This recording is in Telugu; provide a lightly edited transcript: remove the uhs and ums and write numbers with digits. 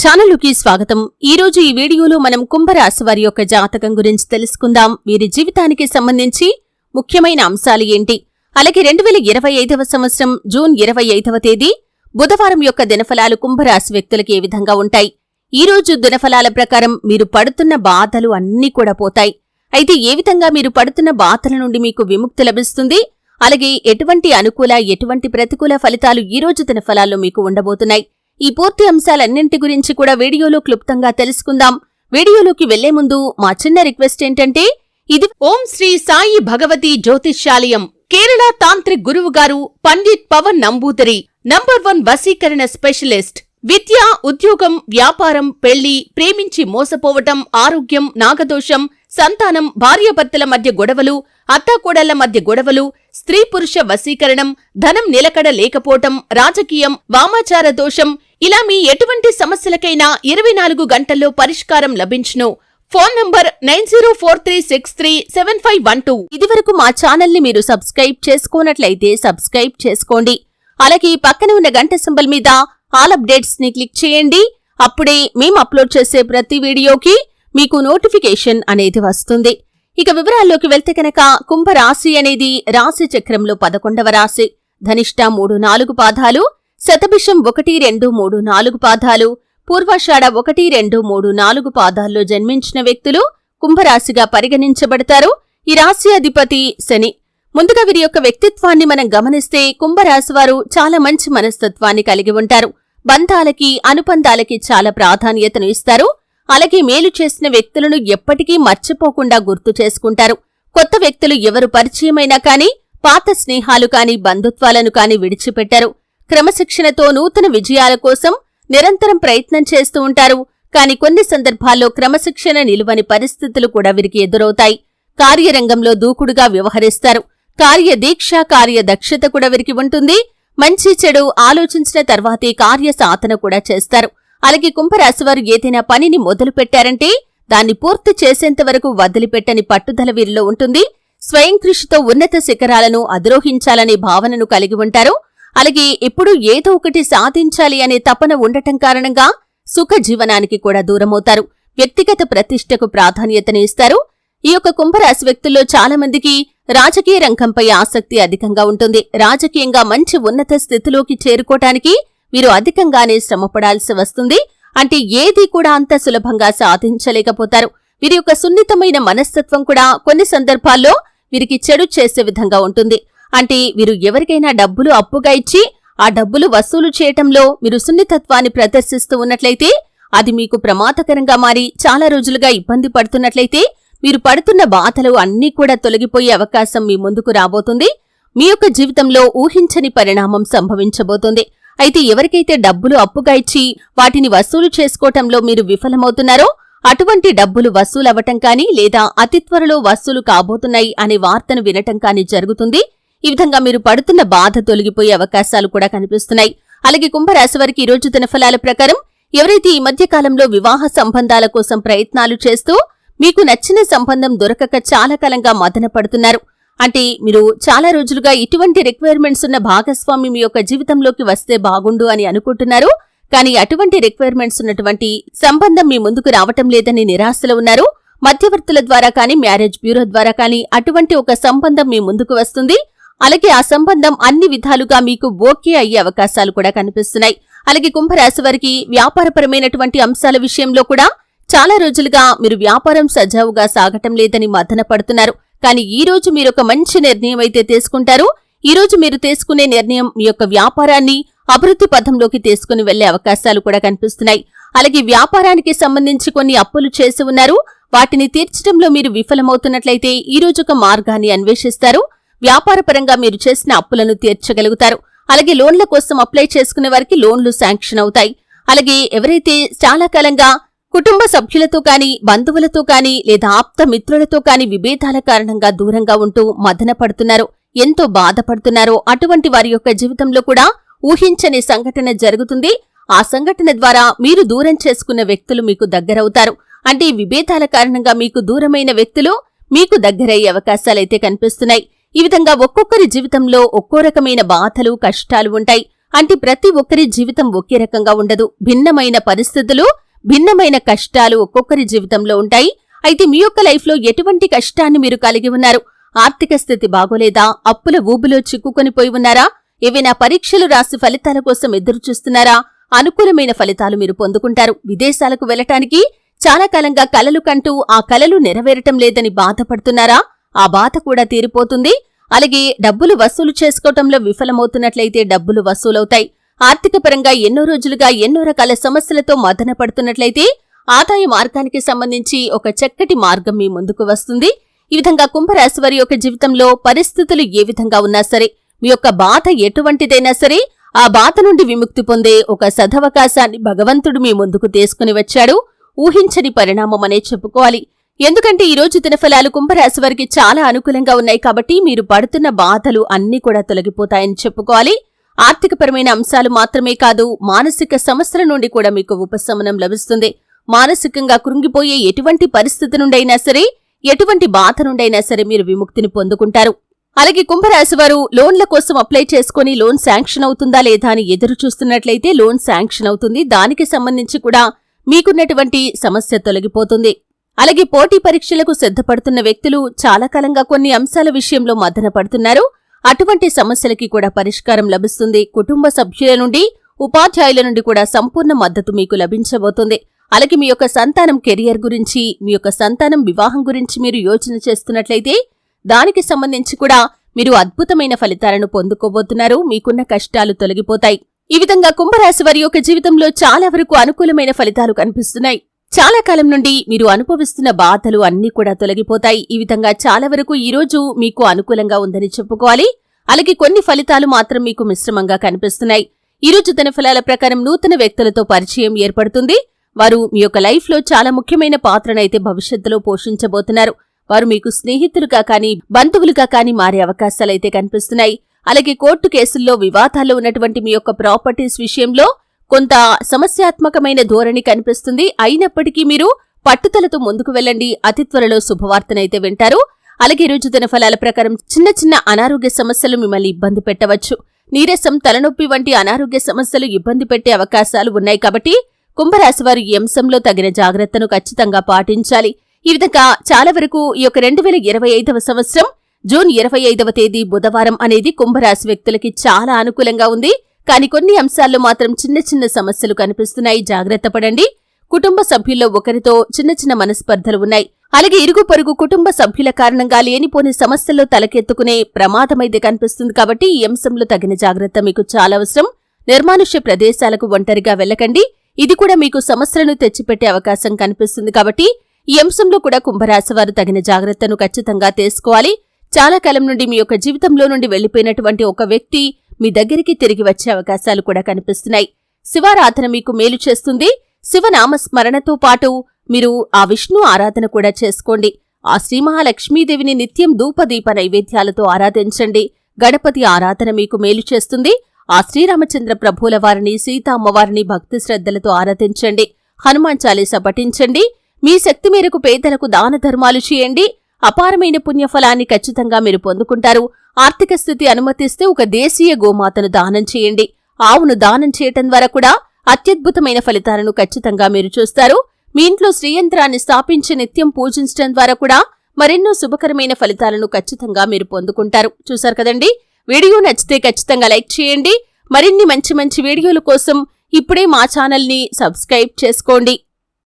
ఛానలుకి స్వాగతం. ఈ రోజు ఈ వీడియోలో మనం కుంభరాశి వారి యొక్క జాతకం గురించి తెలుసుకుందాం. వీరి జీవితానికి సంబంధించి ముఖ్యమైన అంశాలు ఏంటి, అలాగే 2025వ సంవత్సరం జూన్ 25వ తేదీ బుధవారం యొక్క దినఫలాలు కుంభరాశి వ్యక్తులకు ఏ విధంగా ఉంటాయి. ఈ రోజు దినఫలాల ప్రకారం మీరు పడుతున్న బాధలు అన్నీ కూడా పోతాయి. అయితే ఏ విధంగా మీరు పడుతున్న బాధల నుండి మీకు విముక్తి లభిస్తుంది, అలాగే ఎటువంటి అనుకూల ఎటువంటి ప్రతికూల ఫలితాలు ఈ రోజు దినఫలాల్లో మీకు ఉండబోతున్నాయి. ఈ పూర్తి అంశాలన్నింటి గురించి కూడా వీడియోలో క్లుప్తంగా తెలుసుకుందాం. వీడియోలోకి వెళ్లే ముందు మా చిన్న రిక్వెస్ట్ ఏంటంటే, ఇది ఓం శ్రీ సాయి భగవతి జ్యోతిష్యాలయం కేరళ తాంత్రిక్ గురువు గారు పండిత్ పవన్ నంబూదరి నంబర్ 1 వశీకరణ స్పెషలిస్ట్. విద్య, ఉద్యోగం, వ్యాపారం, పెళ్లి, ప్రేమించి మోసపోవటం, ఆరోగ్యం, నాగదోషం, సంతానం, భార్యాభర్తల మధ్య గొడవలు, అత్తాకోడళ్ల మధ్య గొడవలు, స్త్రీ పురుష వశీకరణం, ధనం నిలకడ లేకపోవటం, రాజకీయం, వామాచార దోషం, ఇలా మీ ఎటువంటి సమస్యలకైనా 24 గంటల్లో పరిష్కారం లభించును. Phone number 9043637512. ఇదివరకు మా ఛానల్ని మీరు సబ్స్క్రైబ్ చేసుకోనట్లయితే సబ్స్క్రైబ్ చేసుకోండి. అలాగే పక్కన ఉన్న గంట సింబల్ మీద ఆల్ అప్డేట్స్ ని క్లిక్ చేయండి. అప్పుడే మేము అప్లోడ్ చేసే ప్రతి వీడియోకి మీకు నోటిఫికేషన్ అనేది వస్తుంది. ఇక వివరాల్లోకి వెళ్తే కనుక, కుంభరాశి అనేది రాశి చక్రంలో 11వ రాశి. ధనిష్ట 3-4 పాదాలు, శతభిషం 1-2-3-4 పాదాలు, పూర్వాషాఢ 1-2-3-4 పాదాల్లో జన్మించిన వ్యక్తులు కుంభరాశిగా పరిగణించబడతారు. ఈ రాశి అధిపతి శని. ముందుగా వీరి యొక్క వ్యక్తిత్వాన్ని మనం గమనిస్తే, కుంభరాశి వారు చాలా మంచి మనస్తత్వాన్ని కలిగి ఉంటారు. బంధాలకి, అనుబంధాలకి చాలా ప్రాధాన్యతను ఇస్తారు. అలాగే మేలు చేసిన వ్యక్తులను ఎప్పటికీ మర్చిపోకుండా గుర్తు చేసుకుంటారు. కొత్త వ్యక్తులు ఎవరు పరిచయమైనా కాని, పాత స్నేహాలు కాని, బంధుత్వాలను కాని విడిచిపెట్టారు. క్రమశిక్షణతో నూతన విజయాల కోసం నిరంతరం ప్రయత్నం చేస్తూ ఉంటారు. కాని కొన్ని సందర్భాల్లో క్రమశిక్షణ నిలువని పరిస్థితులు కూడా వీరికి ఎదురవుతాయి. కార్యరంగంలో దూకుడుగా వ్యవహరిస్తారు. కార్యదీక్ష, కార్యదక్షత కూడా వీరికి ఉంటుంది. మంచి చెడు ఆలోచించిన తర్వాతే కార్య సాధన కూడా చేస్తారు. అలాగే కుంభరాశివారు ఏదైనా పనిని మొదలు పెట్టారంటే దాన్ని పూర్తి చేసేంత వరకు వదిలిపెట్టని పట్టుదల వీరిలో ఉంటుంది. స్వయం కృషితో ఉన్నత శిఖరాలను అధిరోహించాలనే భావనను కలిగి ఉంటారు. అలాగే ఎప్పుడూ ఏదో ఒకటి సాధించాలి అనే తపన ఉండటం కారణంగా సుఖ జీవనానికి కూడా దూరమవుతారు. వ్యక్తిగత ప్రతిష్టకు ప్రాధాన్యతని ఇస్తారు. ఈ యొక్క కుంభరాశి వ్యక్తుల్లో చాలా మందికి రాజకీయ రంగంపై ఆసక్తి అధికంగా ఉంటుంది. రాజకీయంగా మంచి ఉన్నత స్థితిలోకి చేరుకోవటానికి వీరు అధికంగానే శ్రమపడాల్సి వస్తుంది. అంటే ఏది కూడా అంత సులభంగా సాధించలేకపోతారు. వీరి యొక్క సున్నితమైన మనస్తత్వం కూడా కొన్ని సందర్భాల్లో వీరికి చెడు చేసే విధంగా ఉంటుంది. అంటే వీరు ఎవరికైనా డబ్బులు అప్పుగా ఇచ్చి ఆ డబ్బులు వసూలు చేయటంలో మీరు సున్నితత్వాన్ని ప్రదర్శిస్తూ ఉన్నట్లయితే అది మీకు ప్రమాదకరంగా మారి చాలా రోజులుగా ఇబ్బంది పడుతున్నట్లయితే మీరు పడుతున్న బాధలు అన్నీ కూడా తొలగిపోయే అవకాశం మీ ముందుకు రాబోతుంది. మీ యొక్క జీవితంలో ఊహించని పరిణామం సంభవించబోతుంది. అయితే ఎవరికైతే డబ్బులు అప్పుగా ఇచ్చి వాటిని వసూలు చేసుకోవటంలో మీరు విఫలమవుతున్నారో అటువంటి డబ్బులు వసూలవ్వటం కానీ, లేదా అతి త్వరలో వసూలు కాబోతున్నాయి అనే వార్తను వినటం కానీ జరుగుతుంది. ఈ విధంగా మీరు పడుతున్న బాధ తొలగిపోయే అవకాశాలు కూడా కనిపిస్తున్నాయి. అలాగే కుంభరాశి వారికి ఈ రోజు దినఫలాల ప్రకారం, ఎవరైతే ఈ మధ్య కాలంలో వివాహ సంబంధాల కోసం ప్రయత్నాలు చేస్తూ మీకు నచ్చిన సంబంధం దొరకక చాలా కాలంగా మదన పడుతున్నారు, అంటే మీరు చాలా రోజులుగా ఇటువంటి రిక్వైర్మెంట్స్ ఉన్న భాగస్వామి మీ యొక్క జీవితంలోకి వస్తే బాగుండు అని అనుకుంటున్నారు. కానీ అటువంటి రిక్వైర్మెంట్స్ ఉన్నటువంటి సంబంధం మీ ముందుకు రావటం లేదని నిరాశలో ఉన్నారు. మధ్యవర్తుల ద్వారా కానీ, మ్యారేజ్ బ్యూరో ద్వారా కానీ అటువంటి ఒక సంబంధం మీ ముందుకు వస్తుంది. అలాగే ఆ సంబంధం అన్ని విధాలుగా మీకు ఓకే అయ్యే అవకాశాలు కూడా కనిపిస్తున్నాయి. అలాగే కుంభరాశి వారికి వ్యాపారపరమైనటువంటి అంశాల విషయంలో కూడా చాలా రోజులుగా మీరు వ్యాపారం సజావుగా సాగటం లేదని మదన పడుతున్నారు. కానీ ఈ రోజు మీరు ఒక మంచి నిర్ణయం అయితే తీసుకుంటారు. ఈ రోజు మీరు తీసుకునే నిర్ణయం మీ యొక్క వ్యాపారాన్ని అభివృద్ధి పథంలోకి తీసుకుని వెళ్లే అవకాశాలు కూడా కనిపిస్తున్నాయి. అలాగే వ్యాపారానికి సంబంధించి కొన్ని అప్పులు చేసి ఉన్నారు. వాటిని తీర్చడంలో మీరు విఫలమవుతున్నట్లయితే ఈ రోజు ఒక మార్గాన్ని అన్వేషిస్తారు. వ్యాపారపరంగా మీరు చేసిన అప్పులను తీర్చగలుగుతారు. అలాగే లోన్ల కోసం అప్లై చేసుకునే వారికి లోన్లు శాంక్షన్ అవుతాయి. అలాగే ఎవరైతే చాలా కాలంగా కుటుంబ సభ్యులతో కాని, బంధువులతో కాని, లేదా ఆప్త మిత్రులతో కాని విభేదాల కారణంగా దూరంగా ఉంటూ మదన పడుతున్నారో, ఎంతో బాధపడుతున్నారో అటువంటి వారి యొక్క జీవితంలో కూడా ఊహించని సంఘటన జరుగుతుంది. ఆ సంఘటన ద్వారా మీరు దూరం చేసుకున్న వ్యక్తులు మీకు దగ్గరవుతారు. అంటే విభేదాల కారణంగా మీకు దూరమైన వ్యక్తులు మీకు దగ్గరయ్యే అవకాశాలైతే కనిపిస్తున్నాయి. ఈ విధంగా ఒక్కొక్కరి జీవితంలో ఒక్కో రకమైన బాధలు, కష్టాలు ఉంటాయి. అంటే ప్రతి ఒక్కరి జీవితం ఒకే రకంగా ఉండదు. భిన్నమైన పరిస్థితులు, భిన్నమైన కష్టాలు ఒక్కొక్కరి జీవితంలో ఉంటాయి. అయితే మీ యొక్క లైఫ్లో ఎటువంటి కష్టాన్ని మీరు కలిగి ఉన్నారు? ఆర్థిక స్థితి బాగోలేదా? అప్పుల ఊబులో చిక్కుకొని పోయి ఉన్నారా? ఏవైనా పరీక్షలు రాసి ఫలితాల కోసం ఎదురుచూస్తున్నారా? అనుకూలమైన ఫలితాలు మీరు పొందుకుంటారు. విదేశాలకు వెళ్లటానికి చాలా కాలంగా కలలు కంటూ ఆ కలలు నెరవేరటం లేదని బాధపడుతున్నారా? ఆ బాధ కూడా తీరిపోతుంది. అలాగే డబ్బులు వసూలు చేసుకోవటంలో విఫలమవుతున్నట్లయితే డబ్బులు వసూలవుతాయి. ఆర్థిక పరంగా ఎన్నో రోజులుగా ఎన్నో రకాల సమస్యలతో మదన పడుతున్నట్లయితే ఆదాయ మార్గానికి సంబంధించి ఒక చక్కటి మార్గం మీ ముందుకు వస్తుంది. ఈ విధంగా కుంభరాశి వారి యొక్క జీవితంలో పరిస్థితులు ఏ విధంగా ఉన్నా సరే, మీ యొక్క బాధ ఎటువంటిదైనా సరే, ఆ బాధ నుండి విముక్తి పొందే ఒక సదవకాశాన్ని భగవంతుడు మీ ముందుకు తీసుకుని వచ్చాడు. ఊహించని పరిణామం అనే చెప్పుకోవాలి. ఎందుకంటే ఈ రోజు దినఫలాలు కుంభరాశి వారికి చాలా అనుకూలంగా ఉన్నాయి కాబట్టి మీరు పడుతున్న బాధలు అన్నీ కూడా తొలగిపోతాయని చెప్పుకోవాలి. ఆర్థికపరమైన అంశాలు మాత్రమే కాదు, మానసిక సమస్యల నుండి కూడా మీకు ఉపశమనం లభిస్తుంది. మానసికంగా కృంగిపోయే ఎటువంటి పరిస్థితి నుండైనా సరే, ఎటువంటి బాధ నుండైనా సరే మీరు విముక్తిని పొందుకుంటారు. అలాగే కుంభరాశి వారు లోన్ల కోసం అప్లై చేసుకుని లోన్ శాంక్షన్ అవుతుందా లేదా అని ఎదురు చూస్తున్నట్లయితే లోన్ శాంక్షన్ అవుతుంది. దానికి సంబంధించి కూడా మీకున్నటువంటి సమస్య తొలగిపోతుంది. అలాగే పోటీ పరీక్షలకు సిద్ధపడుతున్న వ్యక్తులు చాలా కాలంగా కొన్ని అంశాల విషయంలో మదన పడుతున్నారు. అటువంటి సమస్యలకి కూడా పరిష్కారం లభిస్తుంది. కుటుంబ సభ్యుల నుండి, ఉపాధ్యాయుల నుండి కూడా సంపూర్ణ మద్దతు మీకు లభించబోతుంది. అలాగే మీ యొక్క సంతానం కెరియర్ గురించి, మీ యొక్క సంతానం వివాహం గురించి మీరు యోచన చేస్తున్నట్లయితే దానికి సంబంధించి కూడా మీరు అద్భుతమైన ఫలితాలను పొందుకోబోతున్నారు. మీకున్న కష్టాలు తొలగిపోతాయి. ఈ విధంగా కుంభరాశి వారి యొక్క జీవితంలో చాలా వరకు అనుకూలమైన ఫలితాలు కనిపిస్తున్నాయి. చాలా కాలం నుండి మీరు అనుభవిస్తున్న బాధలు అన్నీ కూడా తొలగిపోతాయి. ఈ విధంగా చాలా వరకు ఈ రోజు మీకు అనుకూలంగా ఉందని చెప్పుకోవాలి. అలాగే కొన్ని ఫలితాలు మాత్రం మీకు మిశ్రమంగా కనిపిస్తున్నాయి. ఈ రోజు దినఫలాల ప్రకారం నూతన వ్యక్తులతో పరిచయం ఏర్పడుతుంది. వారు మీ యొక్క లైఫ్లో చాలా ముఖ్యమైన పాత్రనైతే భవిష్యత్తులో పోషించబోతున్నారు. వారు మీకు స్నేహితులుగా కానీ బంధువులుగా కానీ మారే అవకాశాలైతే కనిపిస్తున్నాయి. అలాగే కోర్టు కేసుల్లో వివాదాల్లో ఉన్నటువంటి మీ యొక్క ప్రాపర్టీస్ విషయంలో కొంత సమస్యాత్మకమైన ధోరణి కనిపిస్తుంది. అయినప్పటికీ మీరు పట్టుదలతో ముందుకు వెళ్ళండి. అతి త్వరలో శుభవార్తనైతే వింటారు. అలాగే ఈ రోజు దినఫలాల ప్రకారం చిన్న చిన్న అనారోగ్య సమస్యలు మిమ్మల్ని ఇబ్బంది పెట్టవచ్చు. నీరసం, తలనొప్పి వంటి అనారోగ్య సమస్యలు ఇబ్బంది పెట్టే అవకాశాలు ఉన్నాయి. కాబట్టి కుంభరాశి వారు ఈ అంశంలో తగిన జాగ్రత్తను ఖచ్చితంగా పాటించాలి. ఈ విధంగా చాలా వరకు ఈ యొక్క 2025వ సంవత్సరం జూన్ 25వ తేదీ బుధవారం అనేది కుంభరాశి వ్యక్తులకి చాలా అనుకూలంగా ఉంది. కానీ కొన్ని అంశాల్లో మాత్రం చిన్న చిన్న సమస్యలు కనిపిస్తున్నాయి. జాగ్రత్త పడండి. కుటుంబ సభ్యుల్లో ఒకరితో చిన్న చిన్న మనస్పర్ధలు ఉన్నాయి. అలాగే ఇరుగు పొరుగు కుటుంబ సభ్యుల కారణంగా లేనిపోని సమస్యల్లో తలకెత్తుకునే ప్రమాదమైతే కనిపిస్తుంది. కాబట్టి ఈ అంశంలో తగిన జాగ్రత్త మీకు చాలా అవసరం. నిర్మానుష్య ప్రదేశాలకు ఒంటరిగా వెళ్లకండి. ఇది కూడా మీకు సమస్యలను తెచ్చిపెట్టే అవకాశం కనిపిస్తుంది. కాబట్టి ఈ అంశంలో కూడా కుంభరాశి వారు తగిన జాగ్రత్తను ఖచ్చితంగా తీసుకోవాలి. చాలా కాలం నుండి మీ యొక్క జీవితంలో నుండి వెళ్లిపోయినటువంటి ఒక వ్యక్తి మీ దగ్గరికి తిరిగి వచ్చే అవకాశాలు కూడా కనిపిస్తున్నాయి. శివారాధన మీకు మేలు చేస్తుంది. శివనామస్మరణతో పాటు మీరు ఆ విష్ణు ఆరాధన కూడా చేసుకోండి. ఆ శ్రీ మహాలక్ష్మీదేవిని నిత్యం ధూపదీప నైవేద్యాలతో ఆరాధించండి. గణపతి ఆరాధన మీకు మేలు చేస్తుంది. ఆ శ్రీరామచంద్ర ప్రభువుల వారిని, సీతా అమ్మవారిని భక్తి శ్రద్ధలతో ఆరాధించండి. హనుమాన్ చాలీసా పఠించండి. మీ శక్తి మేరకు పేదలకు దాన ధర్మాలు చేయండి. అపారమైన పుణ్యఫలాన్ని ఖచ్చితంగా మీరు పొందుకుంటారు. ఆర్థిక స్థితి అనుమతిస్తే ఒక దేశీయ గోమాతను దానం చేయండి. ఆవును దానం చేయటం ద్వారా కూడా అత్యద్భుతమైన ఫలితాలను ఖచ్చితంగా మీరు చూస్తారు. మీ ఇంట్లో శ్రీయంత్రాన్ని స్థాపించి నిత్యం పూజించడం ద్వారా కూడా మరెన్నో శుభకరమైన ఫలితాలను ఖచ్చితంగా మీరు పొందుకుంటారు. చూశారు కదండి. వీడియో నచ్చితే ఖచ్చితంగా లైక్ చేయండి. మరిన్ని మంచి మంచి వీడియోల కోసం ఇప్పుడే మా ఛానల్ని సబ్స్క్రైబ్ చేసుకోండి.